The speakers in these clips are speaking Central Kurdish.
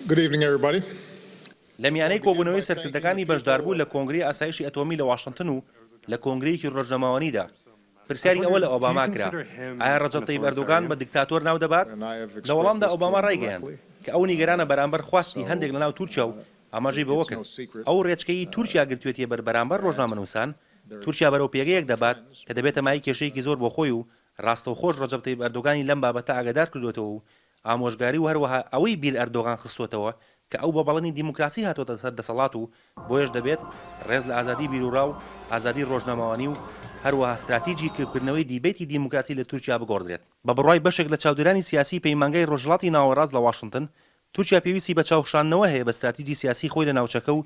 Good evening, everybody. لە میانەی کۆبوونەوەی سەرکردەکانی بەشداربوو لە کۆنگرەی ئاسایشی ئەتۆمی لە واشنگتن و لە کۆنگرەیەکی ڕۆژنامەوانیدا پرسیاری ئەوە لە ئۆباما کرا ئایا ڕەجەب تەیب ئەردۆغان بە دیکتاتۆر ناو دەبات؟ لە وەڵامدا ئۆباما ڕایگەیاند کە ئەو نیگەرانە بەرامبەر خواستی هەندێک لە ناو تورکیا و ئاماژەی بەوە کرد ئەو ڕێچکەی تورکیا گرتوێتیە بەرامبەر ڕۆژنامەنووسان تورکیا بەرەو پێگەیەک دەبات کە دەبێتە مای کێشەیەکی زۆر بۆ خۆی و ڕاستەوخۆش ڕەجەب تەیب ئەردۆغانی لەم بابەتە ئاگادار کردوێتەوە و ئامۆژگاری و هەروەها ئەوەی بیل ئەردۆغان خستوێتەوە کە ئەو بە بەڵێنی دیموکراسی هاتوۆتە سەر دەسەڵات و بۆیەش دەبێت ڕێز لە ئازادی بیرروڕا و ئازادی ڕۆژنامەوانی و هەروەها استراتیجی کردکردنەوەی دیبێتی دیموکراتی لە تورکیا بگۆڕدرێت بە بڕای بەشێک لە چاودێرانی سیاسی پەیمانگای ڕۆژهەڵاتی ناوەڕاست لە واشنگتن تورکیا پێویستی بە چاوشانەوە هەیە بە استراتیجی سیاسی خۆی لە ناوچەکە و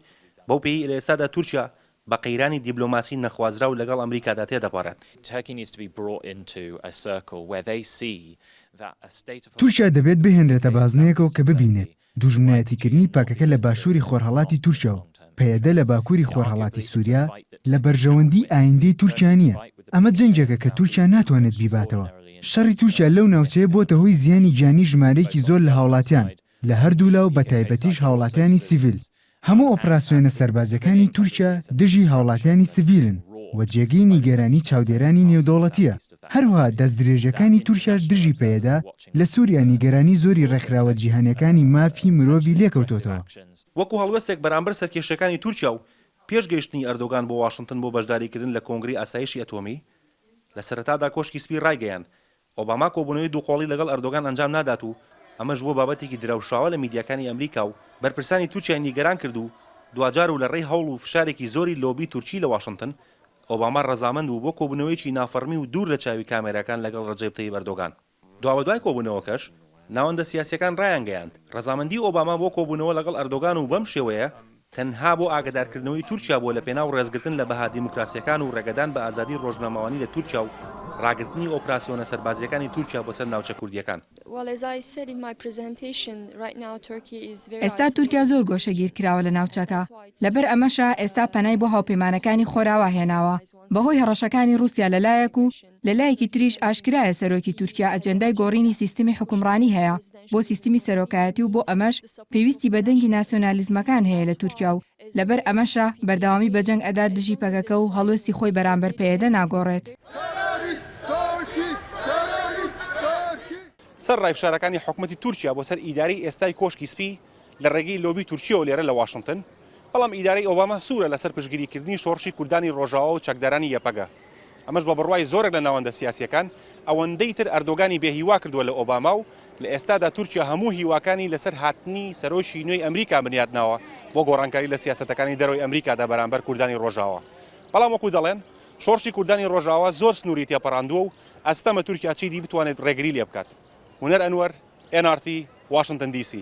بەو پێی لە ئێستادا تورکیا بە قەیرانی دیبلۆماسی نەخوازرا و لەگەڵ ئەمریکادا تێدەپارێت. تورکیا دەبێت بهێنرێتە بازنەیەکەوە کە ببینێت دوژمنایەتیکردنی پاکەکە لە باشووری خۆرهەڵاتی تورکیا و پەیەدە لە باکووری خۆرهەڵاتی سووریا لە بەرژەوەندی ئایندەی تورکیا نییە. ئەمە جەنگێکە کە تورکیا ناتوانێت بیباتەوە. شەڕی تورکیا لەو ناوچەیە بۆتە هۆی زیانی گیانی ژمارەیەکی زۆر لە هاوڵاتیان لە هەردوو لاو بە تایبەتیش هاوڵاتیانی سیڤیل. هەموو ئۆپراسیۆنە سەربازەکانی تورکیا دژی هاوڵاتیانی سیڤیلن و جێگەی نیگەرانی چاودێرانی نێودەوڵەتیە. هەروەها دەستدرێژەکانی تورکیاش دژی پەیەدا لە سووریا نیگەرانی زۆری ڕێکخراوە جیهانیەکانی مافی مرۆڤی لێکەوتۆتەوە. وەکو هەڵوێستێک بەرامبەر سەرکێشەکانی تورکیا و پێشگەیشتنی ئەردۆغان بۆ واشنگتن بۆ بەشداریکردن لە کۆنگرەی ئاسایشی ئەتۆمی لە سەرەتادا کۆشکی سپی ڕایگەیاند ئۆباما کۆبوونەوەی دووقۆڵی لەگەڵ ئەردۆغان ئەنجام نادات و ئەمەش بۆ بابەتێکی دراوشاوە لە میدیاکانی ئەمریکا و بەرپرسانی تورکیا نیگەران کرد و دوجار و لە ڕێی هەوڵ و فشارێکی زۆری لۆبی تورکی لە واشنگتن ئۆباما ڕەزامەند و بۆ کۆبوونەوەیکی نافەرمی و دوور لە چاوی کامێرەکان لەگەڵ ڕەجەب تەیب ئەردۆغان. دوا بەدوای کۆبوونەوەکەش ناوەندە سیاسیەکان ڕایانگەیاند ڕەزامەندی ئۆباما بۆ کۆبوونەوە لەگەڵ ئەردۆغان و بەم شێوەیە تەنها بۆ ئاگادارکردنەوەی تورکیا بۆ لە پێناو ڕێزگرتن لە بەها دیموکراسیەکان و ڕێگەدان بە ئازادی ڕۆژنامەوانی لە تورکیا و ڕاگررتنی ئۆپراسیۆنە سەربازیەکانی تورکیا بۆ سەر ناوچە کوردیەکان. ئێستا تورکیا زۆر گۆشەگیر کراوە لە ناوچەکە لەبەر ئەمەشە ئێستا پەنای بۆ هاوپەیمانەکانی خۆراوە هێناوە بەهۆی هەڕەشەکانی رووسیا لەلایەک و لەلایەکی تریش ئاشکرایە سەرۆکی تورکیا ئەجەندای گۆڕینی سیستمی حکومڕانی هەیە بۆ سیستمی سەرۆکایەتی و بۆ ئەمەش پێویستی بە دەنگی ناسیۆنالیزمەکان هەیە لە تورکیا و لەبەر ئەمەشە بەردەوامی بەجەنگ ئەدا دژی پەکەکە و هەڵوێستی خۆی بەرامبەر پەیەدە ناگۆڕێت. سەر ڕایفشارەکانی حکوومەتی تورکیا بۆ سەر ئیداری ئێستای کۆشکی سپی لە ڕێگەی لۆبی تورکیا و لێرە لە واشنگتن بەڵام ئیدارەی ئۆباما سوورە لەسەر پشتگیریکردنی شۆڕشی کوردانی ڕۆژاوا و چەکدارانی یەپەگە. ئەمەش بە بڕوای زۆرێک لە ناوەندە سیاسیەکان ئەوەندەی تر ئەردۆغانی بێهیوا کردووە لە ئۆباما و لە ئێستادا تورکیا هەموو هیواکانی لەسەر هاتنی سەرۆشی نوێی ئەمریکا بنیاتناوە بۆ گۆڕانکاری لە سیاسەتەکانی دەرەوەی ئەمریکادا بەرامبەر کوردانی ڕۆژاوا. بەڵام وەکو دەڵێن شۆڕشی کوردانی ڕۆژاوا زۆر سنووری تێپەڕاندووە و ئەستەمە تورکیا چیدی بتوانێت ڕێگری لێ بکات. هونەر ئەنوەر NRT Washington DC.